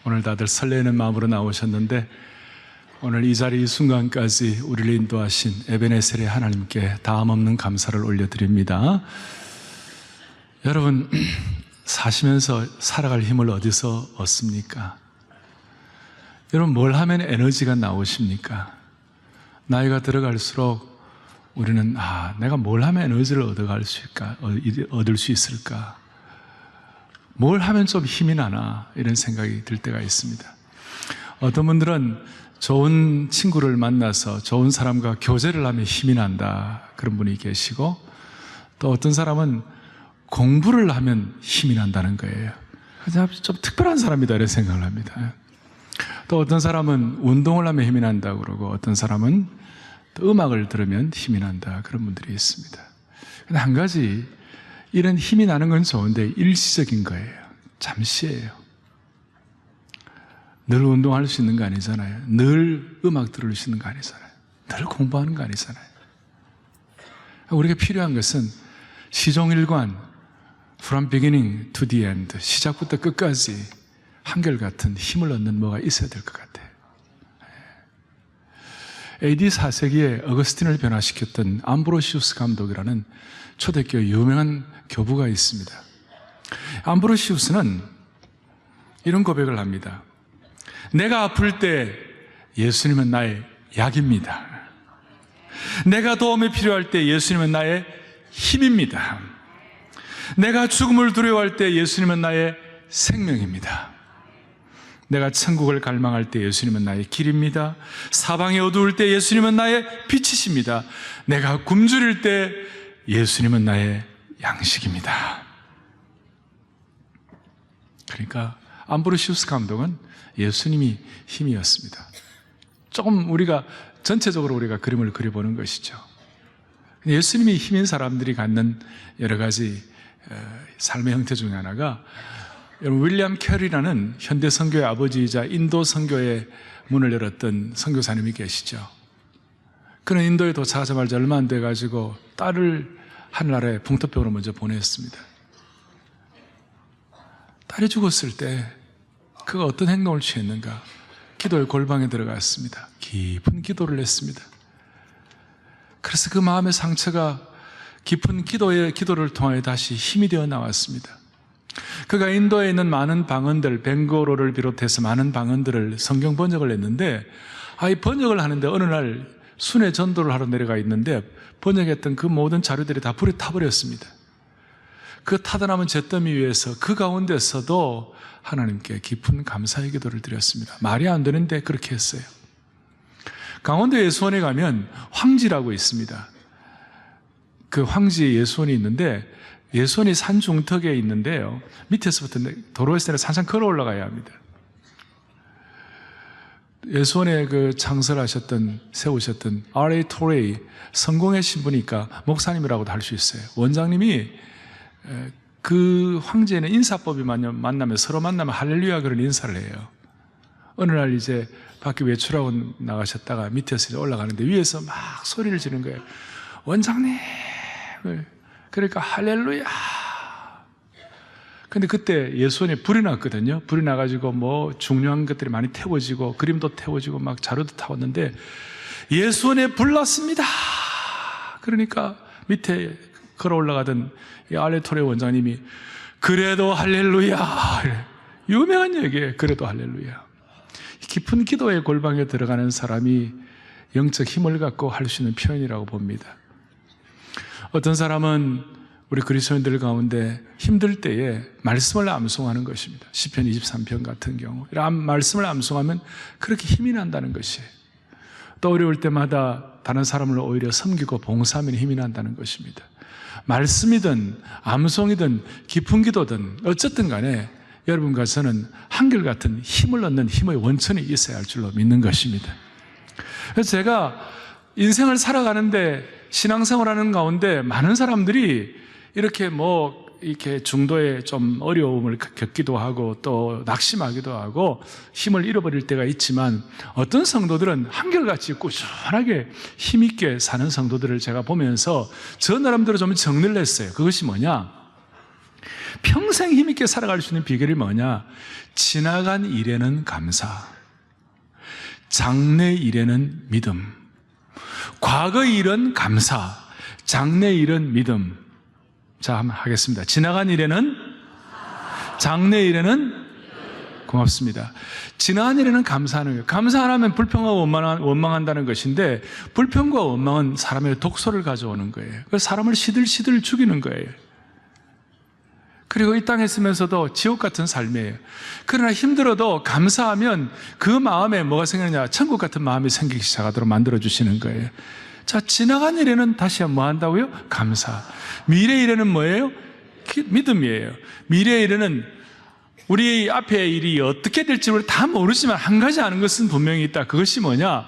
오늘 다들 설레는 마음으로 나오셨는데 오늘 이 자리 이 순간까지 우리를 인도하신 에베네셀의 하나님께 다함없는 감사를 올려드립니다. 여러분, 사시면서 살아갈 힘을 어디서 얻습니까? 여러분, 뭘 하면 에너지가 나오십니까? 나이가 들어갈수록 우리는 내가 뭘 하면 에너지를 얻을 수 있을까? 뭘 하면 좀 힘이 나나? 이런 생각이 들 때가 있습니다. 어떤 분들은 좋은 친구를 만나서 좋은 사람과 교제를 하면 힘이 난다, 그런 분이 계시고, 또 어떤 사람은 공부를 하면 힘이 난다는 거예요. 좀 특별한 사람이다 이런 생각을 합니다. 또 어떤 사람은 운동을 하면 힘이 난다고 그러고, 어떤 사람은 또 음악을 들으면 힘이 난다, 그런 분들이 있습니다. 근데 한 가지, 이런 힘이 나는 건 좋은데 일시적인 거예요. 잠시예요. 늘 운동할 수 있는 거 아니잖아요. 늘 음악 들을 수 있는 거 아니잖아요. 늘 공부하는 거 아니잖아요. 우리가 필요한 것은 시종일관, from beginning to the end, 시작부터 끝까지 한결같은 힘을 얻는 뭐가 있어야 될 것 같아요. AD 4세기에 어거스틴을 변화시켰던 암브로시우스 감독이라는 초대교회 유명한 교부가 있습니다. 암브로시우스는 이런 고백을 합니다. 내가 아플 때 예수님은 나의 약입니다. 내가 도움이 필요할 때 예수님은 나의 힘입니다. 내가 죽음을 두려워할 때 예수님은 나의 생명입니다. 내가 천국을 갈망할 때 예수님은 나의 길입니다. 사방이 어두울 때 예수님은 나의 빛이십니다. 내가 굶주릴 때 예수님은 나의 양식입니다. 그러니까 암브로시우스 감독은 예수님이 힘이었습니다. 조금 우리가 전체적으로 우리가 그림을 그려보는 것이죠. 예수님이 힘인 사람들이 갖는 여러 가지 삶의 형태 중에 하나가, 여러분, 윌리엄 캐리라는 현대 선교의 아버지이자 인도 선교의 문을 열었던 선교사님이 계시죠. 그는 인도에 도착하자마자 얼마 안 돼가지고 딸을 하늘나라에 풍토병으로 먼저 보냈습니다. 딸이 죽었을 때 그가 어떤 행동을 취했는가? 기도의 골방에 들어갔습니다. 깊은 기도를 했습니다. 그래서 그 마음의 상처가 깊은 기도를 통하여 다시 힘이 되어 나왔습니다. 그가 인도에 있는 많은 방언들, 벵고로를 비롯해서 많은 방언들을 성경 번역을 했는데, 이 번역을 하는데 어느 날 순회 전도를 하러 내려가 있는데 번역했던 그 모든 자료들이 다 불에 타버렸습니다. 그 타다남은 잿더미 위에서 그 가운데서도 하나님께 깊은 감사의 기도를 드렸습니다. 말이 안 되는데 그렇게 했어요. 강원도 예수원에 가면 황지라고 있습니다. 그 황지 예수원이 있는데, 예수원이 산 중턱에 있는데요, 밑에서부터 도로에서 산상 걸어 올라가야 합니다. 예수원에 그 세우셨던 R.A. 토레이, 성공의 신부니까 목사님이라고도 할 수 있어요. 원장님이 그 황제는 인사법이 만나면 서로 만나면 할렐루야 그런 인사를 해요. 어느 날 이제 밖에 외출하고 나가셨다가 밑에서 이제 올라가는데 위에서 막 소리를 지르는 거예요. 원장님, 그러니까 할렐루야. 근데 그때 예수원에 불이 났거든요. 불이 나가지고 뭐 중요한 것들이 많이 태워지고 그림도 태워지고 막 자료도 타왔는데 예수원에 불 났습니다. 그러니까 밑에 걸어 올라가던 이 알레토레 원장님이 그래도 할렐루야, 유명한 얘기예요. 그래도 할렐루야. 깊은 기도의 골방에 들어가는 사람이 영적 힘을 갖고 할 수 있는 표현이라고 봅니다. 어떤 사람은 우리 그리스도인들 가운데 힘들 때에 말씀을 암송하는 것입니다. 시편 23편 같은 경우 말씀을 암송하면 그렇게 힘이 난다는 것이에요. 또 어려울 때마다 다른 사람을 오히려 섬기고 봉사하면 힘이 난다는 것입니다. 말씀이든 암송이든 깊은 기도든 어쨌든 간에 여러분과 저는 한결같은 힘을 얻는 힘의 원천이 있어야 할 줄로 믿는 것입니다. 그래서 제가 인생을 살아가는데 신앙생활하는 가운데 많은 사람들이 이렇게 이렇게 중도에 좀 어려움을 겪기도 하고 또 낙심하기도 하고 힘을 잃어버릴 때가 있지만, 어떤 성도들은 한결같이 꾸준하게 힘있게 사는 성도들을 제가 보면서 저 나름대로 좀 정리를 했어요. 그것이 뭐냐? 평생 힘있게 살아갈 수 있는 비결이 뭐냐? 지나간 일에는 감사, 장래 일에는 믿음. 과거 일은 감사, 장래 일은 믿음. 자, 한번 하겠습니다. 지나간 일에는, 장래 일에는, 고맙습니다. 지나간 일에는 감사하는 거예요. 감사 안 하면 불평하고 원망한다는 것인데, 불평과 원망은 사람의 독소를 가져오는 거예요. 그래서 사람을 시들시들 죽이는 거예요. 그리고 이 땅에 있으면서도 지옥 같은 삶이에요. 그러나 힘들어도 감사하면 그 마음에 뭐가 생기느냐? 천국 같은 마음이 생기기 시작하도록 만들어주시는 거예요. 자, 지나간 일에는 다시 뭐 한다고요? 감사. 미래 일에는 뭐예요? 믿음이에요. 미래 일에는 우리 앞에 일이 어떻게 될지 우리 다 모르지만 한 가지 아는 것은 분명히 있다. 그것이 뭐냐?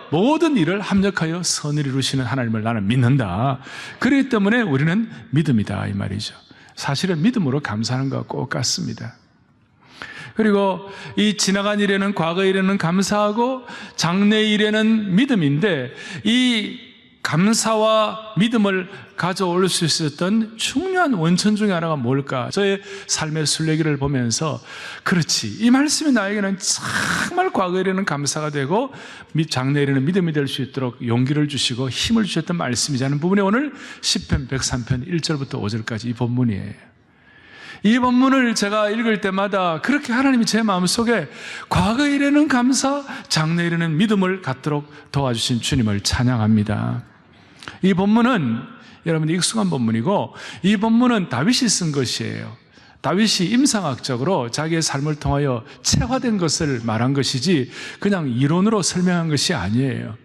모든 일을 합력하여 선을 이루시는 하나님을 나는 믿는다. 그렇기 때문에 우리는 믿음이다, 이 말이죠. 사실은 믿음으로 감사하는 것과 꼭 같습니다. 그리고 이 지나간 일에는, 과거 일에는 감사하고 장래 일에는 믿음인데, 이 감사와 믿음을 가져올 수 있었던 중요한 원천 중에 하나가 뭘까? 저의 삶의 순례기를 보면서, 그렇지, 이 말씀이 나에게는 정말 과거 일에는 감사가 되고 장래 일에는 믿음이 될 수 있도록 용기를 주시고 힘을 주셨던 말씀이라는 부분이 오늘 시편 103편 1절부터 5절까지 이 본문이에요. 이 본문을 제가 읽을 때마다 그렇게 하나님이 제 마음속에 과거 일에는 감사, 장래 일에는 믿음을 갖도록 도와주신 주님을 찬양합니다. 이 본문은 여러분 익숙한 본문이고, 이 본문은 다윗이 쓴 것이에요. 다윗이 임상학적으로 자기의 삶을 통하여 체화된 것을 말한 것이지 그냥 이론으로 설명한 것이 아니에요.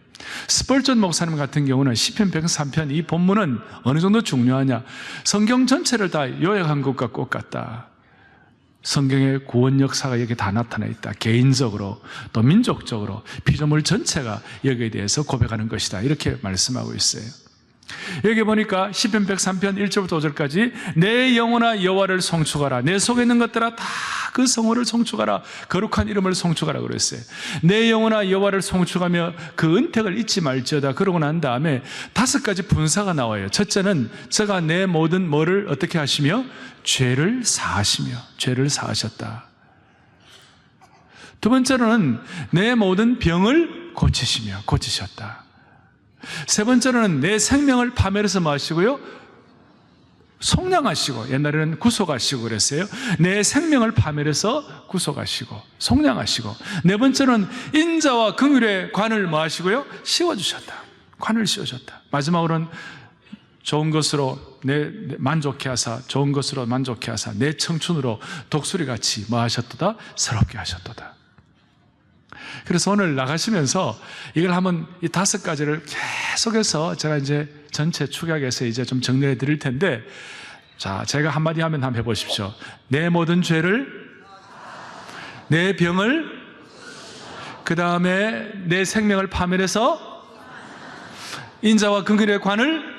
스펄전 목사님 같은 경우는 시편 103편 이 본문은 어느 정도 중요하냐? 성경 전체를 다 요약한 것과 꼭 같다. 성경의 구원 역사가 여기 다 나타나 있다. 개인적으로 또 민족적으로 피조물 전체가 여기에 대해서 고백하는 것이다. 이렇게 말씀하고 있어요. 여기 보니까 시편 103편 1절부터 5절까지 내 영혼아 여호와를 송축하라. 내 속에 있는 것들아 다 그 성호를 송축하라. 거룩한 이름을 송축하라 그랬어요. 내 영혼아 여호와를 송축하며 그 은택을 잊지 말지어다. 그러고 난 다음에 5가지 분사가 나와요. 첫째는 저가 내 모든 뭐를 어떻게 하시며 죄를 사하시며, 죄를 사하셨다. 두 번째로는 내 모든 병을 고치시며, 고치셨다. 세 번째로는 내 생명을 파멸해서 뭐 하시고요? 속량하시고, 옛날에는 구속하시고 그랬어요. 내 생명을 파멸해서 구속하시고 속량하시고, 네 번째는 인자와 긍휼의 관을 뭐 하시고요? 씌워주셨다. 관을 씌워줬다. 마지막으로는 좋은 것으로 내 만족해 하사, 좋은 것으로 만족해 하사 내 청춘으로 독수리같이 뭐 하셨도다? 새롭게 하셨도다. 그래서 오늘 나가시면서 이걸 한번 이 5가지를 계속해서 제가 이제 전체 축약해서 이제 좀 정리해 드릴 텐데, 자, 제가 한마디 하면 한번 해보십시오. 내 모든 죄를, 내 병을, 그 다음에 내 생명을 파멸해서 인자와 긍휼의 관을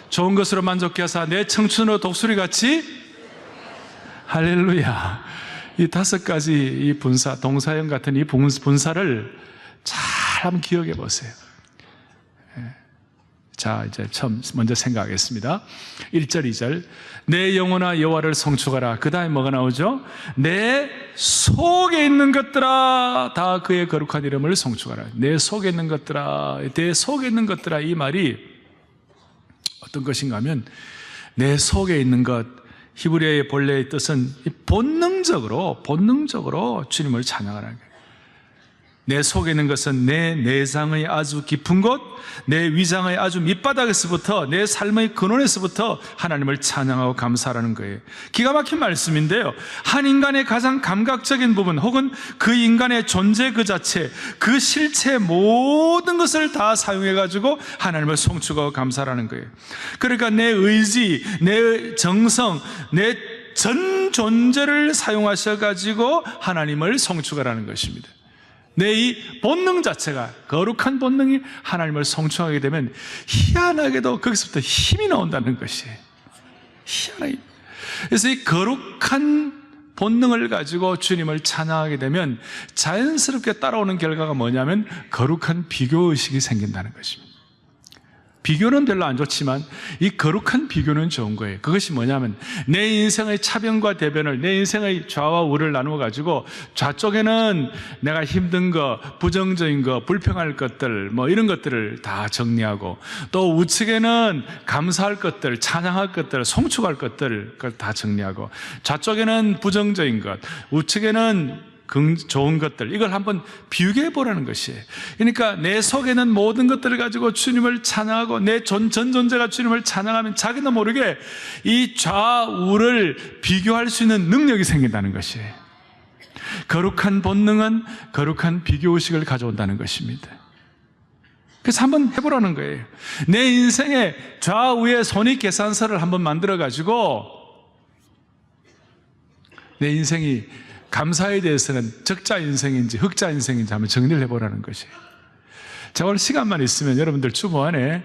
좋은 것으로 만족해 하사 내 청춘으로 독수리같이, 할렐루야. 이 5가지 이 분사, 동사형 같은 이 분사를 잘 한번 기억해 보세요. 자, 이제 먼저 생각하겠습니다. 1절, 2절. 내 영혼아 여호와를 송축하라. 그 다음에 뭐가 나오죠? 내 속에 있는 것들아 다 그의 거룩한 이름을 송축하라. 내 속에 있는 것들아, 내 속에 있는 것들아, 이 말이 어떤 것인가 하면 내 속에 있는 것, 히브리어의 본래의 뜻은 본능적으로 주님을 찬양하라는 거예요. 내 속에 있는 것은 내 내장의 아주 깊은 곳, 내 위장의 아주 밑바닥에서부터, 내 삶의 근원에서부터 하나님을 찬양하고 감사하라는 거예요. 기가 막힌 말씀인데요, 한 인간의 가장 감각적인 부분 혹은 그 인간의 존재 그 자체, 그 실체 모든 것을 다 사용해가지고 하나님을 송축하고 감사하라는 거예요. 그러니까 내 의지, 내 정성, 내 전 존재를 사용하셔가지고 하나님을 송축하라는 것입니다. 내 이 본능 자체가, 거룩한 본능이 하나님을 송축하게 되면 희한하게도 거기서부터 힘이 나온다는 것이에요. 희한하게. 그래서 이 거룩한 본능을 가지고 주님을 찬양하게 되면 자연스럽게 따라오는 결과가 뭐냐면 거룩한 비교의식이 생긴다는 것입니다. 비교는 별로 안 좋지만 이 거룩한 비교는 좋은 거예요. 그것이 뭐냐면 내 인생의 차변과 대변을, 내 인생의 좌와 우를 나누어 가지고 좌쪽에는 내가 힘든 거, 부정적인 거, 불평할 것들 뭐 이런 것들을 다 정리하고, 또 우측에는 감사할 것들, 찬양할 것들, 송축할 것들 그걸 다 정리하고, 좌쪽에는 부정적인 것, 우측에는 좋은 것들, 이걸 한번 비교해 보라는 것이에요. 그러니까 내 속에는 모든 것들을 가지고 주님을 찬양하고 내 전 존재가 주님을 찬양하면 자기도 모르게 이 좌우를 비교할 수 있는 능력이 생긴다는 것이에요. 거룩한 본능은 거룩한 비교의식을 가져온다는 것입니다. 그래서 한번 해보라는 거예요. 내 인생의 좌우의 손익계산서를 한번 만들어 가지고 내 인생이 감사에 대해서는 적자 인생인지 흑자 인생인지 한번 정리를 해보라는 것이에요. 제가 오늘 시간만 있으면 여러분들 주보 안에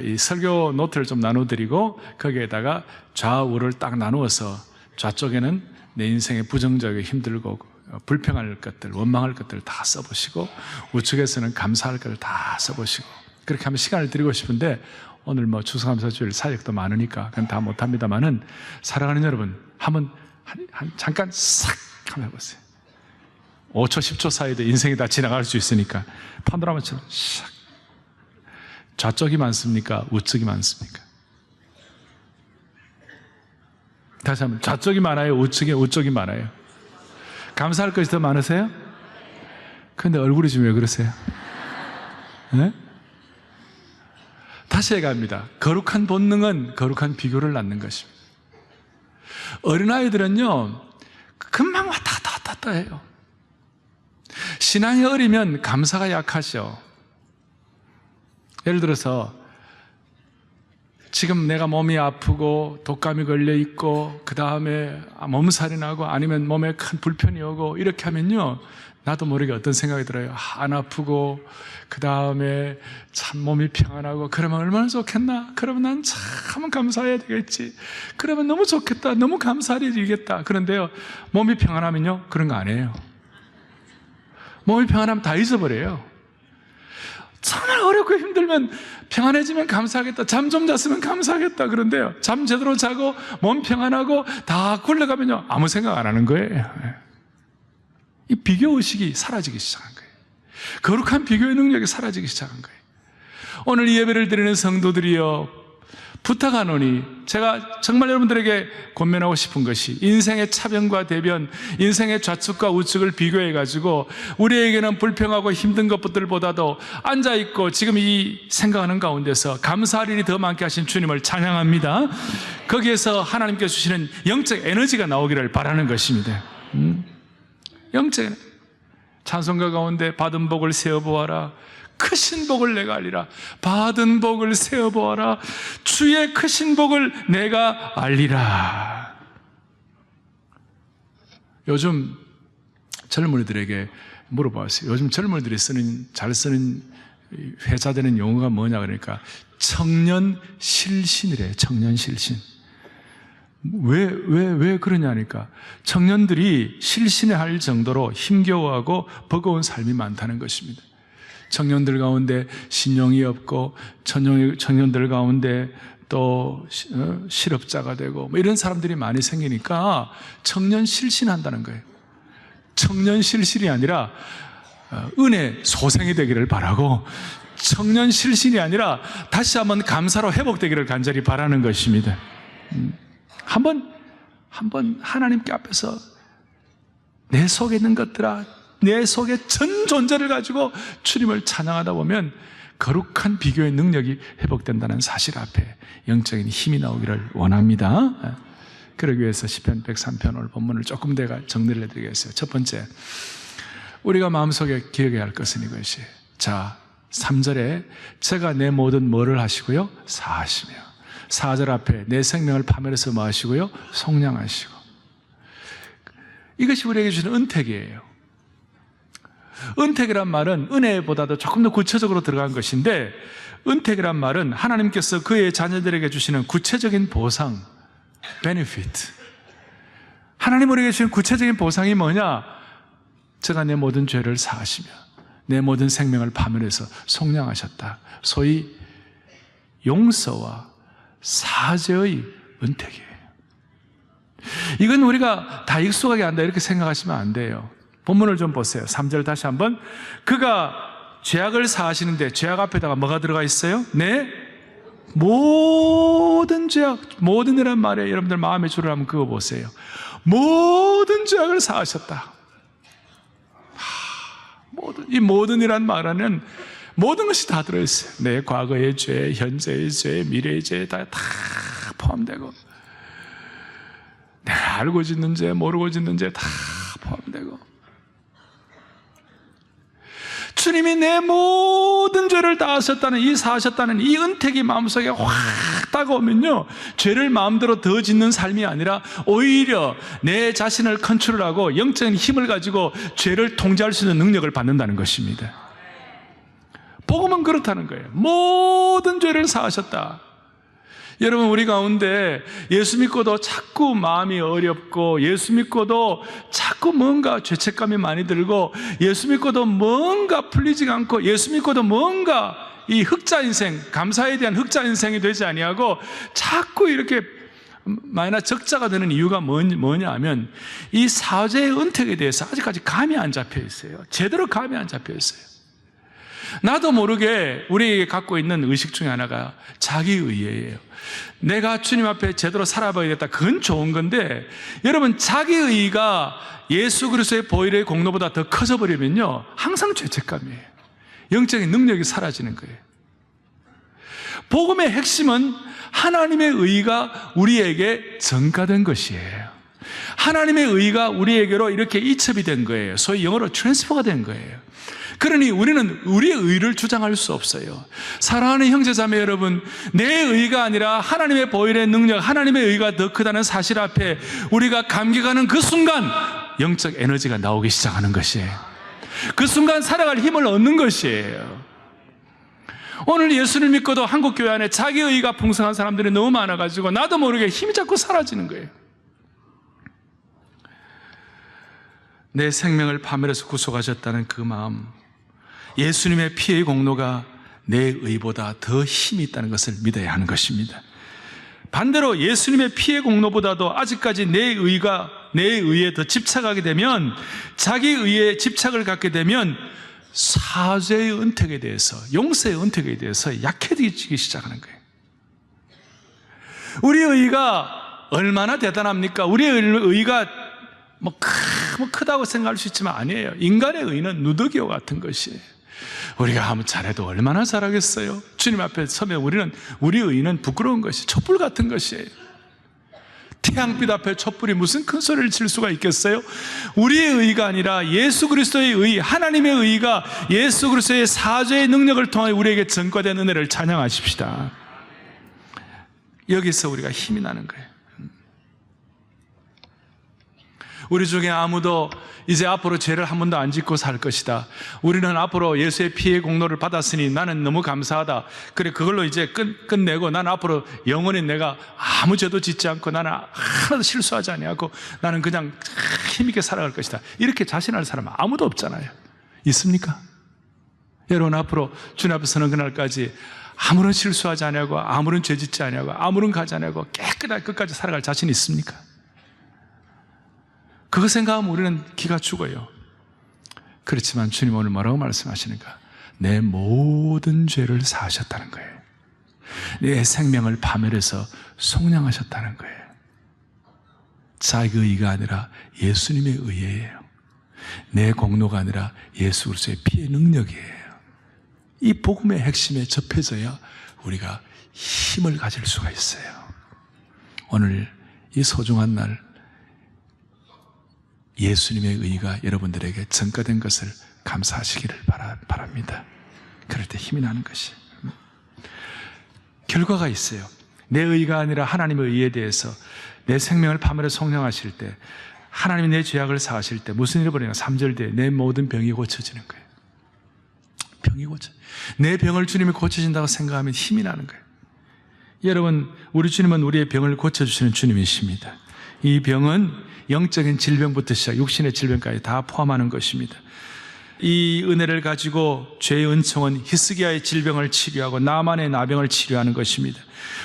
이 설교 노트를 좀 나눠드리고 거기에다가 좌우를 딱 나누어서 좌쪽에는 내 인생의 부정적이고 힘들고 불평할 것들, 원망할 것들 다 써보시고, 우측에서는 감사할 것들 다 써보시고, 그렇게 한번 시간을 드리고 싶은데 오늘 뭐 추수감사주일 사역도 많으니까 그건 다 못합니다만은, 사랑하는 여러분 한번 잠깐 싹 한번 해보세요. 5초 10초 사이에 인생이 다 지나갈 수 있으니까 파노라마처럼 싹. 좌쪽이 많습니까? 우측이 많습니까? 다시 한번, 좌쪽이 많아요? 우쪽이 많아요? 감사할 것이 더 많으세요? 그런데 얼굴이 지금 왜 그러세요? 네? 다시 해갑니다. 거룩한 본능은 거룩한 비교를 낳는 것입니다. 어린아이들은요 금방 왔다 갔다 해요. 신앙이 어리면 감사가 약하죠. 예를 들어서 지금 내가 몸이 아프고 독감이 걸려 있고 그 다음에 몸살이 나고 아니면 몸에 큰 불편이 오고 이렇게 하면요, 나도 모르게 어떤 생각이 들어요. 안 아프고 그 다음에 참 몸이 평안하고 그러면 얼마나 좋겠나, 그러면 난 참 감사해야 되겠지, 그러면 너무 좋겠다, 너무 감사해지겠다. 그런데요, 몸이 평안하면요 그런 거 아니에요. 몸이 평안하면 다 잊어버려요. 정말 어렵고 힘들면 평안해지면 감사하겠다, 잠 좀 잤으면 감사하겠다. 그런데요, 잠 제대로 자고 몸 평안하고 다 굴러가면요 아무 생각 안 하는 거예요. 이 비교의식이 사라지기 시작한 거예요. 거룩한 비교의 능력이 사라지기 시작한 거예요. 오늘 이 예배를 드리는 성도들이여, 부탁하노니, 제가 정말 여러분들에게 권면하고 싶은 것이, 인생의 차변과 대변, 인생의 좌측과 우측을 비교해가지고 우리에게는 불평하고 힘든 것들보다도 앉아있고 지금 이 생각하는 가운데서 감사할 일이 더 많게 하신 주님을 찬양합니다. 거기에서 하나님께 주시는 영적 에너지가 나오기를 바라는 것입니다. 영적 찬송가 가운데 받은 복을 세어보아라, 크신 복을 내가 알리라. 받은 복을 세어보아라, 주의 크신 복을 내가 알리라. 요즘 젊은이들에게 물어봤어요. 요즘 젊은이들이 잘 쓰는 회자되는 용어가 뭐냐 그러니까 청년 실신이래요. 청년 실신. 왜 그러냐니까, 청년들이 실신할 정도로 힘겨워하고 버거운 삶이 많다는 것입니다. 청년들 가운데 신용이 없고, 청년들 가운데 또 실업자가 되고 뭐 이런 사람들이 많이 생기니까 청년 실신한다는 거예요. 청년 실신이 아니라 은혜 소생이 되기를 바라고, 청년 실신이 아니라 다시 한번 감사로 회복되기를 간절히 바라는 것입니다. 한번 하나님께 앞에서 내 속에 있는 것들아, 내 속에 전 존재를 가지고 주님을 찬양하다 보면 거룩한 비교의 능력이 회복된다는 사실 앞에 영적인 힘이 나오기를 원합니다. 그러기 위해서 시편 103편 오늘 본문을 조금 더 정리를 해드리겠어요. 첫 번째, 우리가 마음속에 기억해야 할 것은 이것이에요. 자, 3절에 제가 내 모든 뭐를 하시고요? 사하시며, 4절 앞에 내 생명을 파멸해서 뭐 하시고요? 속량하시고. 이것이 우리에게 주는 은택이에요. 은택이란 말은 은혜보다도 조금 더 구체적으로 들어간 것인데, 은택이란 말은 하나님께서 그의 자녀들에게 주시는 구체적인 보상, benefit. 하나님 우리에게 주신 구체적인 보상이 뭐냐? 제가 내 모든 죄를 사하시며 내 모든 생명을 파멸해서 속량하셨다. 소위 용서와 사죄의 은택이에요. 이건 우리가 다 익숙하게 한다 이렇게 생각하시면 안 돼요. 본문을 좀 보세요. 3절 다시 한번. 그가 죄악을 사하시는데 죄악 앞에다가 뭐가 들어가 있어요? 네? 모든 죄악, 모든이란 말에 여러분들 마음의 줄을 한번 그어보세요. 모든 죄악을 사하셨다. 이 모든이란 말에는 모든 것이 다 들어있어요. 내 과거의 죄, 현재의 죄, 미래의 죄 다 포함되고, 내가 알고 짓는 죄, 모르고 짓는 죄 다 포함되고, 주님이 내 모든 죄를 다 하셨다는 사하셨다는 이 은택이 마음속에 확 다가오면요, 죄를 마음대로 더 짓는 삶이 아니라 오히려 내 자신을 컨트롤하고 영적인 힘을 가지고 죄를 통제할 수 있는 능력을 받는다는 것입니다. 복음은 그렇다는 거예요. 모든 죄를 사하셨다. 여러분, 우리 가운데 예수 믿고도 자꾸 마음이 어렵고, 예수 믿고도 자꾸 뭔가 죄책감이 많이 들고, 예수 믿고도 뭔가 풀리지가 않고, 예수 믿고도 뭔가 이 흑자 인생, 감사에 대한 흑자 인생이 되지 아니하고 자꾸 이렇게 마이너스 적자가 되는 이유가 뭐냐 하면, 이 사죄의 은택에 대해서 아직까지 감이 안 잡혀 있어요. 제대로 감이 안 잡혀 있어요. 나도 모르게 우리에게 갖고 있는 의식 중에 하나가 자기의예요. 내가 주님 앞에 제대로 살아봐야겠다. 그건 좋은 건데, 여러분, 자기의가 예수 그리스도의 보혈의 공로보다 더 커져 버리면요, 항상 죄책감이에요. 영적인 능력이 사라지는 거예요. 복음의 핵심은 하나님의 의가 우리에게 전가된 것이에요. 하나님의 의가 우리에게로 이렇게 이첩이 된 거예요. 소위 영어로 트랜스퍼가 된 거예요. 그러니 우리는 우리의 의를 주장할 수 없어요. 사랑하는 형제자매 여러분, 내 의가 아니라 하나님의 보혈의 능력, 하나님의 의가 더 크다는 사실 앞에 우리가 감격하는 그 순간 영적 에너지가 나오기 시작하는 것이에요. 그 순간 살아갈 힘을 얻는 것이에요. 오늘 예수를 믿고도 한국교회 안에 자기 의가 풍성한 사람들이 너무 많아가지고 나도 모르게 힘이 자꾸 사라지는 거예요. 내 생명을 파멸해서 구속하셨다는 그 마음, 예수님의 피의 공로가 내 의보다 더 힘이 있다는 것을 믿어야 하는 것입니다. 반대로 예수님의 피의 공로보다도 아직까지 내 의에 더 집착하게 되면, 자기 의에 집착을 갖게 되면 사죄의 은택에 대해서, 용서의 은택에 대해서 약해지기 시작하는 거예요. 우리의 의가 얼마나 대단합니까? 우리의 의가 크다고 생각할 수 있지만 아니에요. 인간의 의는 누더기와 같은 것이에요. 우리가 하면 잘해도 얼마나 잘하겠어요? 주님 앞에 서면 우리 의는 부끄러운 것이, 촛불 같은 것이에요. 태양빛 앞에 촛불이 무슨 큰 소리를 칠 수가 있겠어요? 우리의 의가 아니라 예수 그리스도의 의, 하나님의 의가 예수 그리스도의 사죄의 능력을 통해 우리에게 전가된 은혜를 찬양하십시다. 여기서 우리가 힘이 나는 거예요. 우리 중에 아무도 이제 앞으로 죄를 한 번도 안 짓고 살 것이다. 우리는 앞으로 예수의 피의 공로를 받았으니 나는 너무 감사하다. 그래, 그걸로 이제 끝내고 나는 앞으로 영원히 내가 아무 죄도 짓지 않고 나는 하나도 실수하지 아니하고 나는 그냥 힘있게 살아갈 것이다. 이렇게 자신할 사람은 아무도 없잖아요. 있습니까? 여러분, 앞으로 주님 앞에 서는 그날까지 아무런 실수하지 아니하고 아무런 죄 짓지 아니하고 아무런 가지 아니하고 깨끗하게 끝까지 살아갈 자신이 있습니까? 그거 생각하면 우리는 기가 죽어요. 그렇지만 주님 오늘 뭐라고 말씀하시는가? 내 모든 죄를 사하셨다는 거예요. 내 생명을 파멸해서 속량하셨다는 거예요. 자기 의가 아니라 예수님의 의예요. 내 공로가 아니라 예수 그리스도의 피의 능력이에요. 이 복음의 핵심에 접해져야 우리가 힘을 가질 수가 있어요. 오늘 이 소중한 날, 예수님의 의가 여러분들에게 전가된 것을 감사하시기를 바랍니다. 그럴 때 힘이 나는 것이. 결과가 있어요. 내 의가 아니라 하나님의 의에 대해서 내 생명을 파멸해 속량하실 때, 하나님이 내 죄악을 사하실 때 무슨 일이 벌어지냐? 3절 뒤에 내 모든 병이 고쳐지는 거예요. 병이 내 병을 주님이 고쳐진다고 생각하면 힘이 나는 거예요. 여러분, 우리 주님은 우리의 병을 고쳐주시는 주님이십니다. 이 병은 영적인 질병부터 시작 육신의 질병까지 다 포함하는 것입니다. 이 은혜를 가지고 죄의 은총은 히스기야의 질병을 치료하고 나만의 나병을 치료하는 것입니다.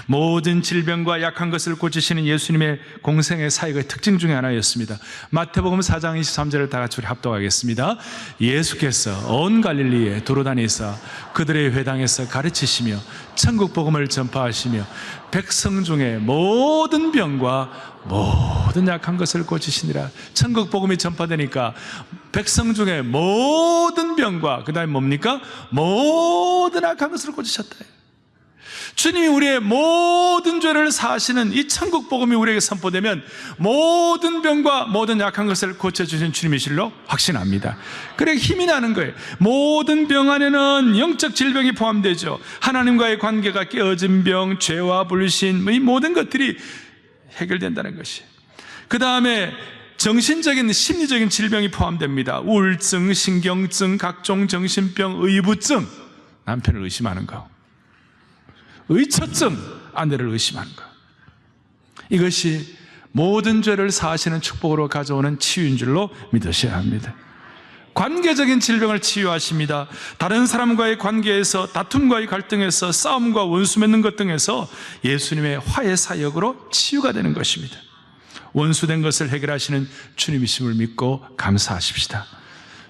모든 질병과 약한 것을 고치시는 예수님의 공생의 사역의 특징 중에 하나였습니다. 마태복음 4장 23절을 다 같이 우리 합독하겠습니다. 예수께서 온 갈릴리에 도로다니사 그들의 회당에서 가르치시며 천국 복음을 전파하시며 백성 중에 모든 병과 모든 약한 것을 고치시니라. 천국 복음이 전파되니까 백성 중에 모든 병과 그 다음에 뭡니까? 모든 약한 것을 고치셨다. 주님이 우리의 모든 죄를 사하시는 이 천국 복음이 우리에게 선포되면 모든 병과 모든 약한 것을 고쳐주신 주님이실로 확신합니다. 그래 힘이 나는 거예요. 모든 병 안에는 영적 질병이 포함되죠. 하나님과의 관계가 깨어진 병, 죄와 불신, 이 모든 것들이 해결된다는 것이. 그 다음에 정신적인 심리적인 질병이 포함됩니다. 우울증, 신경증, 각종 정신병, 의부증, 남편을 의심하는 거, 의처증, 아내를 의심하는 것. 이것이 모든 죄를 사하시는 축복으로 가져오는 치유인 줄로 믿으셔야 합니다. 관계적인 질병을 치유하십니다. 다른 사람과의 관계에서, 다툼과의 갈등에서, 싸움과 원수 맺는 것 등에서 예수님의 화해 사역으로 치유가 되는 것입니다. 원수된 것을 해결하시는 주님이심을 믿고 감사하십시다.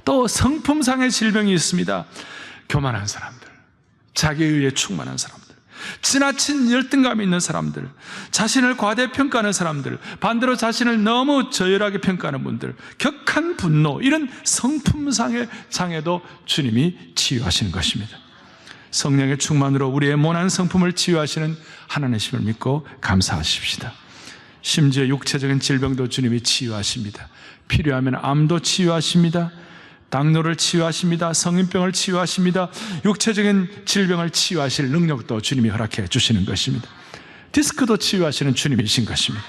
또 성품상의 질병이 있습니다. 교만한 사람들, 자기에 의해 충만한 사람들, 지나친 열등감이 있는 사람들, 자신을 과대평가하는 사람들, 반대로 자신을 너무 저열하게 평가하는 분들, 격한 분노, 이런 성품상의 장애도 주님이 치유하시는 것입니다. 성령의 충만으로 우리의 모난 성품을 치유하시는 하나님이심을 믿고 감사하십시다. 심지어 육체적인 질병도 주님이 치유하십니다. 필요하면 암도 치유하십니다. 당뇨를 치유하십니다. 성인병을 치유하십니다. 육체적인 질병을 치유하실 능력도 주님이 허락해 주시는 것입니다. 디스크도 치유하시는 주님이신 것입니다.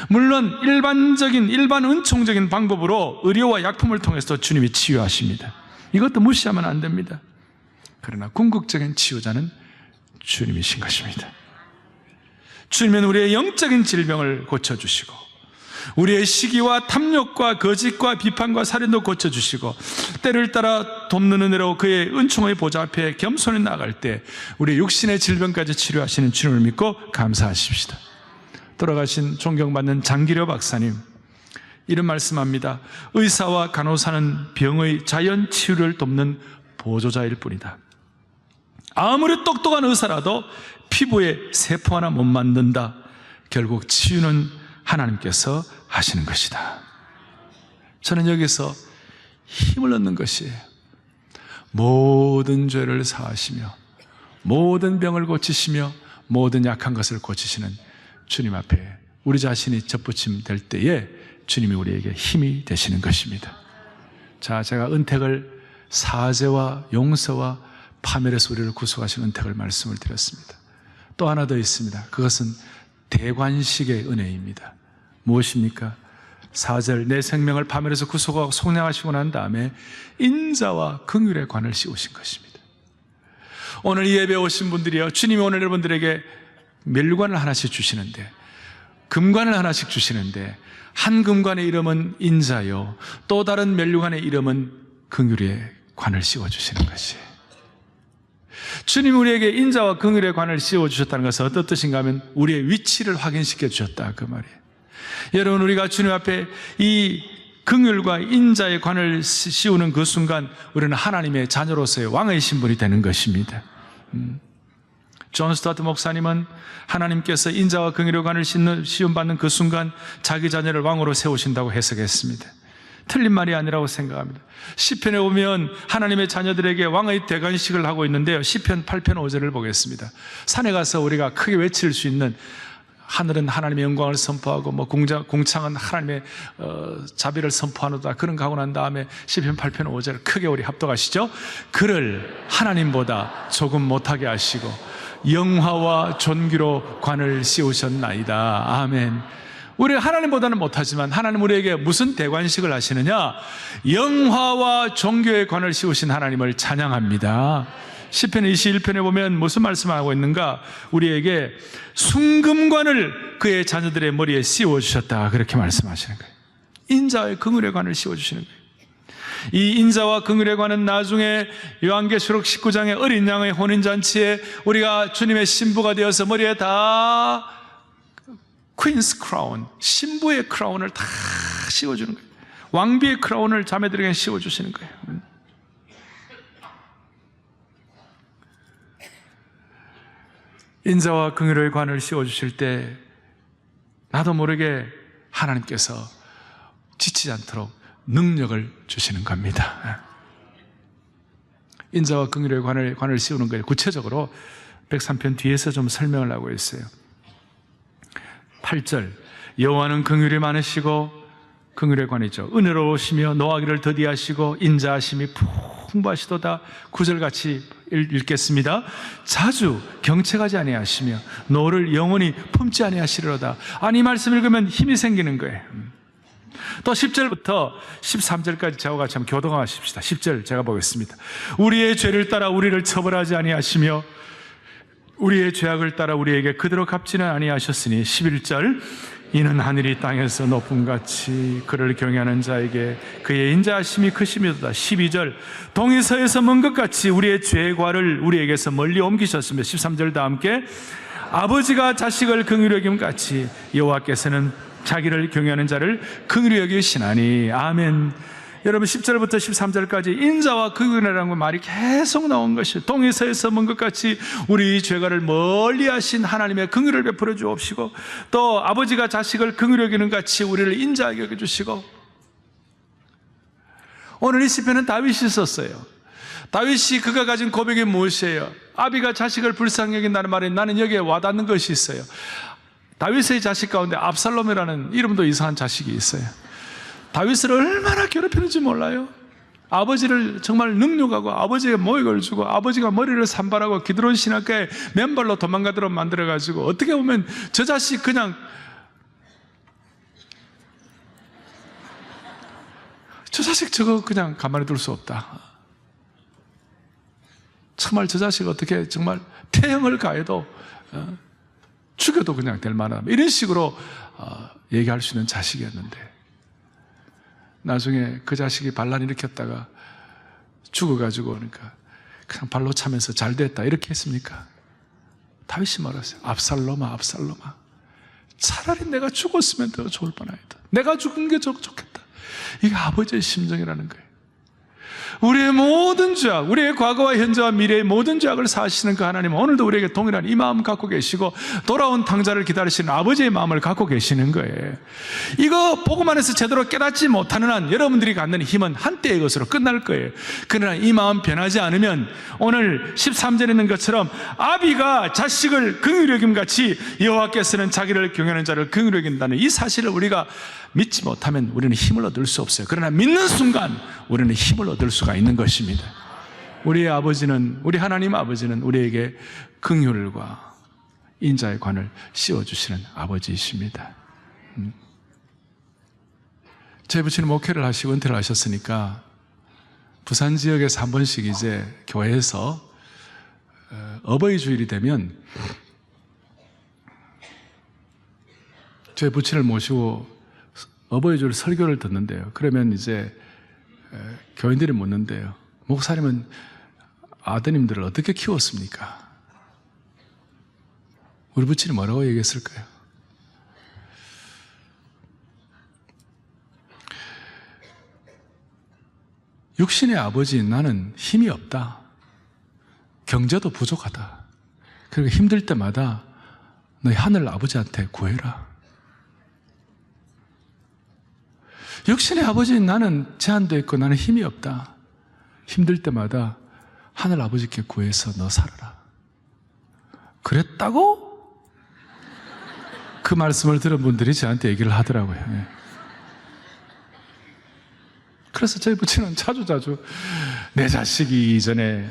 물론 일반 은총적인 방법으로 의료와 약품을 통해서 주님이 치유하십니다. 이것도 무시하면 안 됩니다. 그러나 궁극적인 치유자는 주님이신 것입니다. 주님은 우리의 영적인 질병을 고쳐주시고 우리의 시기와 탐욕과 거짓과 비판과 살인도 고쳐주시고 때를 따라 돕는 은혜로 그의 은총의 보좌 앞에 겸손히 나아갈 때 우리의 육신의 질병까지 치료하시는 주님을 믿고 감사하십시다. 돌아가신 존경받는 장기려 박사님 이런 말씀합니다. 의사와 간호사는 병의 자연 치유를 돕는 보조자일 뿐이다. 아무리 똑똑한 의사라도 피부에 세포 하나 못 만든다. 결국 치유는 하나님께서 하시는 것이다. 저는 여기서 힘을 얻는 것이에요. 모든 죄를 사하시며 모든 병을 고치시며 모든 약한 것을 고치시는 주님 앞에 우리 자신이 접붙임 될 때에 주님이 우리에게 힘이 되시는 것입니다. 자, 제가 은택을 사죄와 용서와 파멸에서 우리를 구속하신 은택을 말씀을 드렸습니다. 또 하나 더 있습니다. 그것은 대관식의 은혜입니다. 무엇입니까? 4절 내 생명을 파멸해서 구속하고 속량하시고 난 다음에 인자와 긍휼의 관을 씌우신 것입니다. 오늘 이 예배에 오신 분들이요, 주님이 오늘 여러분들에게 멸관을 하나씩 주시는데, 금관을 하나씩 주시는데, 한 금관의 이름은 인자요, 또 다른 멸관의 이름은 긍휼의 관을 씌워주시는 것이에요. 주님이 우리에게 인자와 긍휼의 관을 씌워주셨다는 것은 어떤 뜻인가 하면 우리의 위치를 확인시켜 주셨다, 그 말이에요. 여러분, 우리가 주님 앞에 이 긍휼과 인자의 관을 씌우는 그 순간 우리는 하나님의 자녀로서의 왕의 신분이 되는 것입니다. 존 스타트 목사님은 하나님께서 인자와 긍휼의 관을 씌움받는 그 순간 자기 자녀를 왕으로 세우신다고 해석했습니다. 틀린 말이 아니라고 생각합니다. 시편에 보면 하나님의 자녀들에게 왕의 대관식을 하고 있는데요, 시편 8편 5절을 보겠습니다. 산에 가서 우리가 크게 외칠 수 있는, 하늘은 하나님의 영광을 선포하고 공창은 하나님의 자비를 선포하노다, 그런 거 하고 난 다음에 시편 8편 5절 크게 우리 합독하시죠. 그를 하나님보다 조금 못하게 하시고 영화와 존귀로 관을 씌우셨나이다. 아멘. 우리 하나님보다는 못하지만 하나님 우리에게 무슨 대관식을 하시느냐? 영화와 존귀의 관을 씌우신 하나님을 찬양합니다. 시편 21편에 보면 무슨 말씀하고 있는가? 우리에게 순금관을 그의 자녀들의 머리에 씌워주셨다, 그렇게 말씀하시는 거예요. 인자의 긍휼의 관을 씌워주시는 거예요. 이 인자와 긍휼에 관한 나중에 요한계시록 19장의 어린 양의 혼인잔치에 우리가 주님의 신부가 되어서 머리에 다 퀸스 크라운, 신부의 크라운을 다 씌워주는 거예요. 왕비의 크라운을 자매들에게 씌워주시는 거예요. 인자와 긍휼의 관을 씌워주실 때 나도 모르게 하나님께서 지치지 않도록 능력을 주시는 겁니다. 인자와 긍휼의 관을 씌우는 거예요. 구체적으로 103편 뒤에서 좀 설명을 하고 있어요. 8절, 여호와는 긍휼이 많으시고, 긍휼의 관이죠, 은혜로우시며 노하기를 더디하시고 인자하심이 풍부하시도다. 9절같이 읽겠습니다. 자주 경책하지 아니하시며 노를 영원히 품지 아니하시리로다. 이 말씀 읽으면 힘이 생기는 거예요. 또 10절부터 13절까지 저와 같이 한번 교동하십시다. 10절 제가 보겠습니다. 우리의 죄를 따라 우리를 처벌하지 아니하시며 우리의 죄악을 따라 우리에게 그대로 갚지는 아니하셨으니 11절, 이는 하늘이 땅에서 높음같이 그를 경외하는 자에게 그의 인자하심이 크심이도다. 12절, 동이 서에서 먼 것 같이 우리의 죄의 과를 우리에게서 멀리 옮기셨으며 13절 다 함께, 아버지가 자식을 긍휼히 여김 같이 여호와께서는 자기를 경외하는 자를 긍휼히 여기시나니. 아멘. 여러분 10절부터 13절까지 인자와 긍휼이라는 말이 계속 나온 것이에요. 동이 서에서 먼 것 같이 우리 죄가를 멀리 하신 하나님의 긍휼을 베풀어 주옵시고, 또 아버지가 자식을 긍휼히 여기는 같이 우리를 인자하게 여겨주시고. 오늘 이 시편은 다윗이 썼어요. 다윗이 그가 가진 고백이 무엇이에요? 아비가 자식을 불쌍히 여긴다는 말에 나는 여기에 와닿는 것이 있어요. 다윗의 자식 가운데 압살롬이라는 이름도 이상한 자식이 있어요. 다윗을 얼마나 괴롭히는지 몰라요. 아버지를 정말 능욕하고 아버지에게 모욕을 주고 아버지가 머리를 산발하고 기드론 신학가에 맨발로 도망가도록 만들어가지고, 어떻게 보면 저 자식 그냥 저거 그냥 가만히 둘 수 없다. 정말 저 자식 어떻게 정말 태형을 가해도 죽여도 그냥 될 만한 이런 식으로 얘기할 수 있는 자식이었는데, 나중에 그 자식이 반란 일으켰다가 죽어가지고 그러니까 그냥 발로 차면서 잘 됐다 이렇게 했습니까? 다윗이 말했어요. 압살롬아, 압살롬아, 차라리 내가 죽었으면 더 좋을 뻔하였다. 내가 죽은 게 좋겠다. 이게 아버지의 심정이라는 거예요. 우리의 모든 죄악, 우리의 과거와 현재와 미래의 모든 죄악을 사하시는 그 하나님은 오늘도 우리에게 동일한 이 마음 갖고 계시고, 돌아온 탕자를 기다리시는 아버지의 마음을 갖고 계시는 거예요. 이거 보고만 해서 제대로 깨닫지 못하는 한 여러분들이 갖는 힘은 한때의 것으로 끝날 거예요. 그러나 이 마음 변하지 않으면 오늘 13절에 있는 것처럼 아비가 자식을 긍휼히 여김같이 여호와께서는 자기를 경외하는 자를 긍휼히 여긴다는 이 사실을 우리가 믿지 못하면 우리는 힘을 얻을 수 없어요. 그러나 믿는 순간 우리는 힘을 얻을 수가 있는 것입니다. 우리의 아버지는, 우리 하나님 아버지는 우리에게 긍휼과 인자의 관을 씌워주시는 아버지이십니다. 제 부친은 목회를 하시고 은퇴를 하셨으니까 부산 지역에서 한 번씩 이제 교회에서 어버이 주일이 되면 제 부친을 모시고 어버이 주일 설교를 듣는데요. 그러면 이제 교인들이 묻는데요. 목사님은 아드님들을 어떻게 키웠습니까? 우리 부친이 뭐라고 얘기했을까요? 육신의 아버지인 나는 힘이 없다. 경제도 부족하다. 그리고 힘들 때마다 너희 하늘 아버지한테 구해라. 육신의 아버지인 나는 제한되어 있고 나는 힘이 없다. 힘들 때마다 하늘 아버지께 구해서 너 살아라. 그랬다고? 그 말씀을 들은 분들이 저한테 얘기를 하더라고요. 그래서 저희 부친은 자주 내 자식이 이전에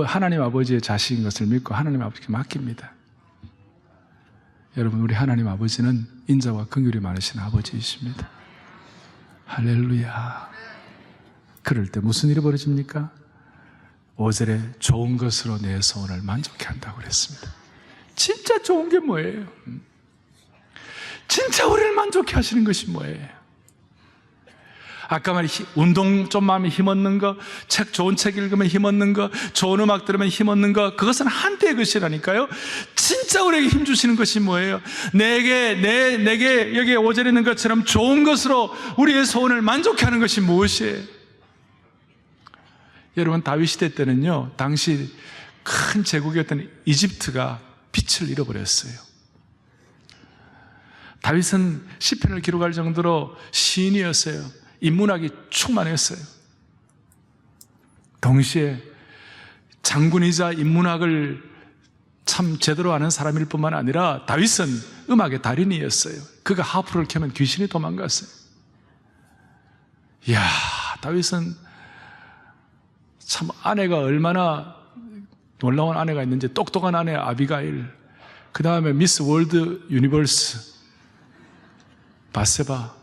하나님 아버지의 자식인 것을 믿고 하나님 아버지께 맡깁니다. 여러분, 우리 하나님 아버지는 인자와 긍휼이 많으신 아버지이십니다. 할렐루야. 그럴 때 무슨 일이 벌어집니까? 5절에 좋은 것으로 내 소원을 만족해 한다고 그랬습니다. 진짜 좋은 게 뭐예요? 진짜 우리를 만족해 하시는 것이 뭐예요? 아까 말한 운동 좀 하면 힘없는 거, 좋은 책 읽으면 힘없는 거, 좋은 음악 들으면 힘없는 거, 그것은 한때의 것이라니까요. 진짜 우리에게 힘주시는 것이 뭐예요? 내게 여기에 5절에 있는 것처럼 좋은 것으로 우리의 소원을 만족해 하는 것이 무엇이에요? 여러분, 다윗 시대 때는요, 당시 큰 제국이었던 이집트가 빛을 잃어버렸어요. 다윗은 시편을 기록할 정도로 시인이었어요. 인문학이 충만했어요. 동시에 장군이자 인문학을 참 제대로 아는 사람일 뿐만 아니라 다윗은 음악의 달인이었어요. 그가 하프를 켜면 귀신이 도망갔어요. 이야, 다윗은 참 아내가 얼마나 놀라운 아내가 있는지, 똑똑한 아내 아비가일, 그 다음에 미스 월드 유니버스 바세바,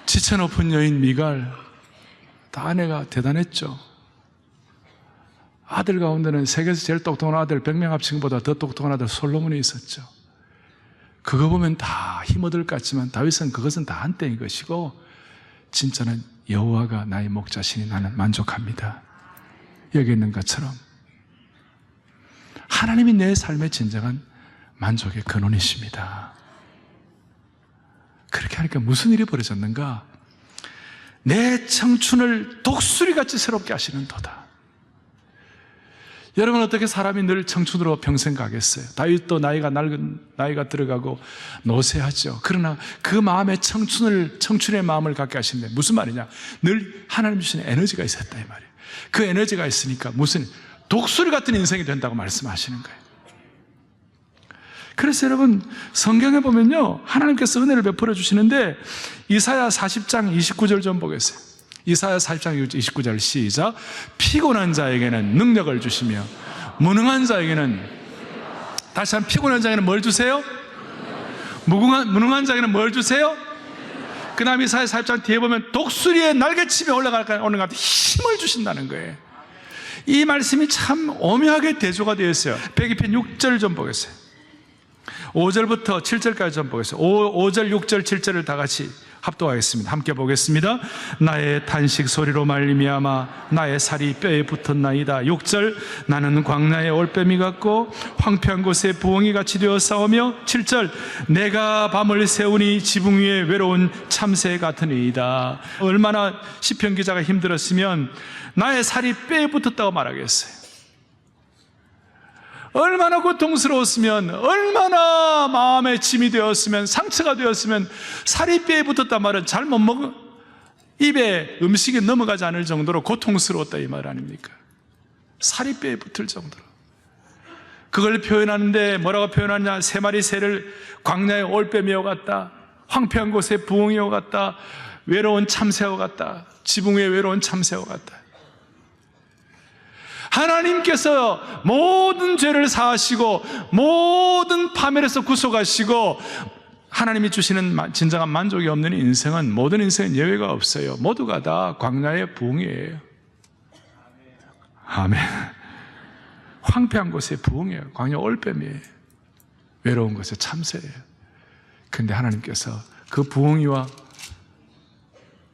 지체 높은 여인 미갈, 다 아내가 대단했죠. 아들 가운데는 세계에서 제일 똑똑한 아들 100명 합친보다 더 똑똑한 아들 솔로몬이 있었죠. 그거 보면 다 힘 얻을 것 같지만 다윗은 그것은 다 한때인 것이고, 진짜는 여호와가 나의 목자시니 나는 만족합니다. 여기 있는 것처럼 하나님이 내 삶의 진정한 만족의 근원이십니다. 그렇게 하니까 무슨 일이 벌어졌는가? 내 청춘을 독수리같이 새롭게 하시는 도다. 여러분, 어떻게 사람이 늘 청춘으로 평생 가겠어요? 다윗도 나이가 들어가고 노쇠하죠. 그러나 그 마음에 청춘의 마음을 갖게 하시는데 무슨 말이냐? 늘 하나님 주신 에너지가 있었다 이 말이에요. 그 에너지가 있으니까 무슨 독수리 같은 인생이 된다고 말씀하시는 거예요. 그래서 여러분, 성경에 보면요, 하나님께서 은혜를 베풀어 주시는데 이사야 40장 29절 좀 보겠어요. 이사야 40장 29절 시작. 피곤한 자에게는 능력을 주시며 무능한 자에게는, 다시 한번, 피곤한 자에게는 뭘 주세요? 무능한 자에게는 뭘 주세요? 그 다음에 이사야 40장 뒤에 보면 독수리의 날개치며 오는 것 같은 힘을 주신다는 거예요. 이 말씀이 참 오묘하게 대조가 되어 있어요. 102편 6절 좀 보겠어요. 5절부터 7절까지 좀 보겠어요. 5절, 6절, 7절을 다 같이 합독하겠습니다. 함께 보겠습니다. 나의 탄식 소리로 말미암아 나의 살이 뼈에 붙었나이다. 6절, 나는 광야의 올빼미 같고 황폐한 곳에 부엉이 같이 되어 싸우며. 7절, 내가 밤을 새우니 지붕 위에 외로운 참새 같으니이다. 얼마나 시편 기자가 힘들었으면 나의 살이 뼈에 붙었다고 말하겠어요. 얼마나 고통스러웠으면, 얼마나 마음에 짐이 되었으면, 상처가 되었으면, 살이 뼈에 붙었단 말은 잘못 먹은 입에 음식이 넘어가지 않을 정도로 고통스러웠다 이 말 아닙니까? 살이 뼈에 붙을 정도로. 그걸 표현하는데 뭐라고 표현하냐? 세 마리 새를 광야의 올빼미와 같다, 황폐한 곳에 부엉이와 같다, 외로운 참새와 같다, 지붕 위에 외로운 참새와 같다. 하나님께서 모든 죄를 사하시고 모든 파멸에서 구속하시고 하나님이 주시는 진정한 만족이 없는 인생은, 모든 인생은 예외가 없어요. 모두가 다 광야의 부흥이에요. 아멘. 황폐한 곳에 부흥이에요. 광야 올빼미예요. 외로운 곳에 참새예요. 그런데 하나님께서 그 부흥이와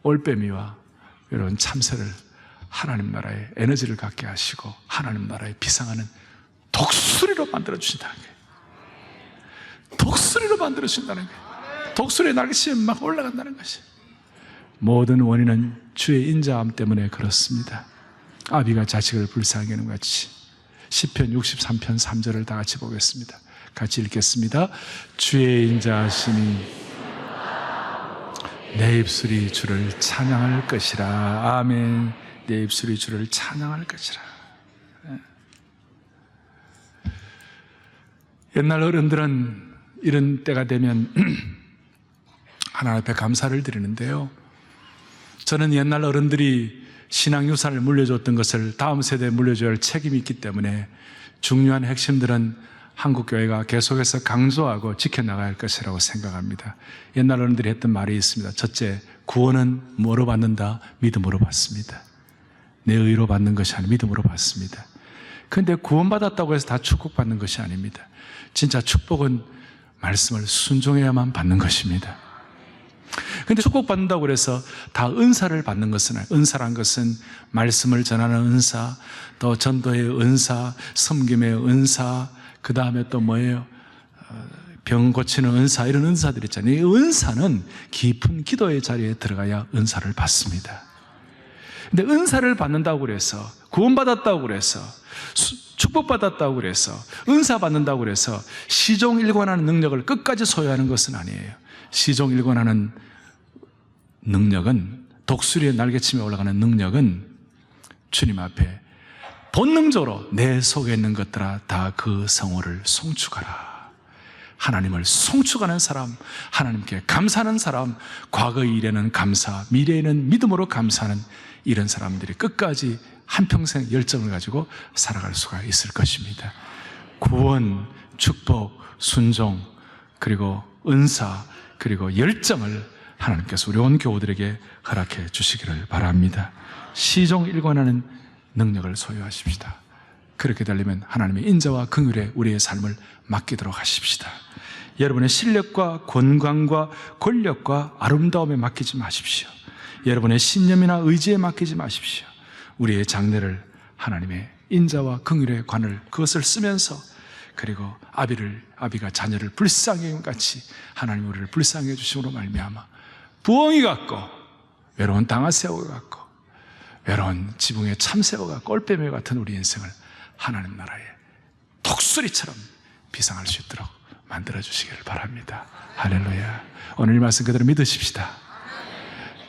올빼미와 외로운 참새를 하나님 나라의 에너지를 갖게 하시고 하나님 나라에 비상하는 독수리로 만들어주신다는 거예요. 독수리로 만들어주신다는 거예요. 독수리의 날개치면 막 올라간다는 것이. 모든 원인은 주의 인자함 때문에 그렇습니다. 아비가 자식을 불쌍히 여기는 같이. 시편 63편 3절을 다 같이 보겠습니다. 같이 읽겠습니다. 주의 인자하심이 내 입술이 주를 찬양할 것이라. 아멘. 내 입술이 주를 찬양할 것이라. 옛날 어른들은 이런 때가 되면 하나님 앞에 감사를 드리는데요, 저는 옛날 어른들이 신앙유산을 물려줬던 것을 다음 세대에 물려줘야 할 책임이 있기 때문에 중요한 핵심들은 한국교회가 계속해서 강조하고 지켜나가야 할 것이라고 생각합니다. 옛날 어른들이 했던 말이 있습니다. 첫째, 구원은 뭐로 받는다? 믿음으로 받습니다. 내 의로 받는 것이 아니라 믿음으로 받습니다. 그런데 구원받았다고 해서 다 축복받는 것이 아닙니다. 진짜 축복은 말씀을 순종해야만 받는 것입니다. 근데 축복받는다고 그래서 다 은사를 받는 것은 아니에요. 은사란 것은 말씀을 전하는 은사, 또 전도의 은사, 섬김의 은사, 그 다음에 또 뭐예요? 병 고치는 은사, 이런 은사들 있잖아요. 이 은사는 깊은 기도의 자리에 들어가야 은사를 받습니다. 근데 은사를 받는다고 그래서, 구원받았다고 그래서, 축복받았다고 그래서, 은사 받는다고 그래서 시종일관하는 능력을 끝까지 소유하는 것은 아니에요. 시종일관하는 능력은, 독수리의 날개침에 올라가는 능력은 주님 앞에 본능적으로 내 속에 있는 것들아 다 그 성호를 송축하라. 하나님을 송축하는 사람, 하나님께 감사하는 사람, 과거의 일에는 감사, 미래에는 믿음으로 감사하는 이런 사람들이 끝까지 한평생 열정을 가지고 살아갈 수가 있을 것입니다. 구원, 축복, 순종, 그리고 은사, 그리고 열정을 하나님께서 우리 온 교우들에게 허락해 주시기를 바랍니다. 시종일관하는 능력을 소유하십시다. 그렇게 되려면 하나님의 인자와 긍휼에 우리의 삶을 맡기도록 하십시다. 여러분의 실력과 권광과 권력과 아름다움에 맡기지 마십시오. 여러분의 신념이나 의지에 맡기지 마십시오. 우리의 장래를 하나님의 인자와 긍휼의 관을, 그것을 쓰면서, 그리고 아비가 자녀를 불쌍히 여김 같이 하나님 우리를 불쌍히 해주심으로 말미암아 부엉이 같고 외로운 당아새우 같고 외로운 지붕의 참새우 같고 꼴빼미 같은 우리 인생을 하나님 나라의 독수리처럼 비상할 수 있도록 만들어주시기를 바랍니다. 할렐루야. 오늘 이 말씀 그대로 믿으십시다.